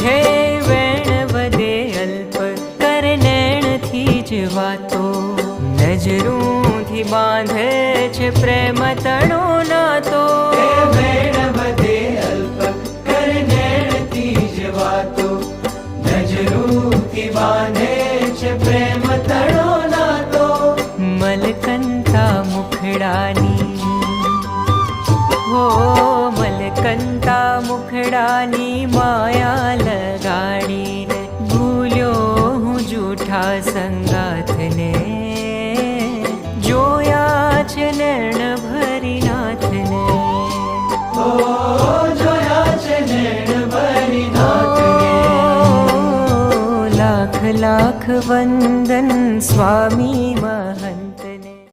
છે વેણ વધે અલ્પ કરે નૈણથી જ વાતો, નજરૂંથી બાંધે છે પ્રેમ તણો નાતો. વેણ વધે અલ્પ કરે નૈણથી જ વાતો, નજરૂંથી બાંધે છે પ્રેમ તણો નાતો. મલકંતા મુખડાની હો મલકંતા મુખડાની માયા લગાડીને ભૂલ્યો હું જૂઠા સંગાથને, જોયા છે નૈણ ભરી નાથને. જોયા છે નૈણ ભરી નાથને. લાખ લાખ વંદન સ્વામી મહારાજ.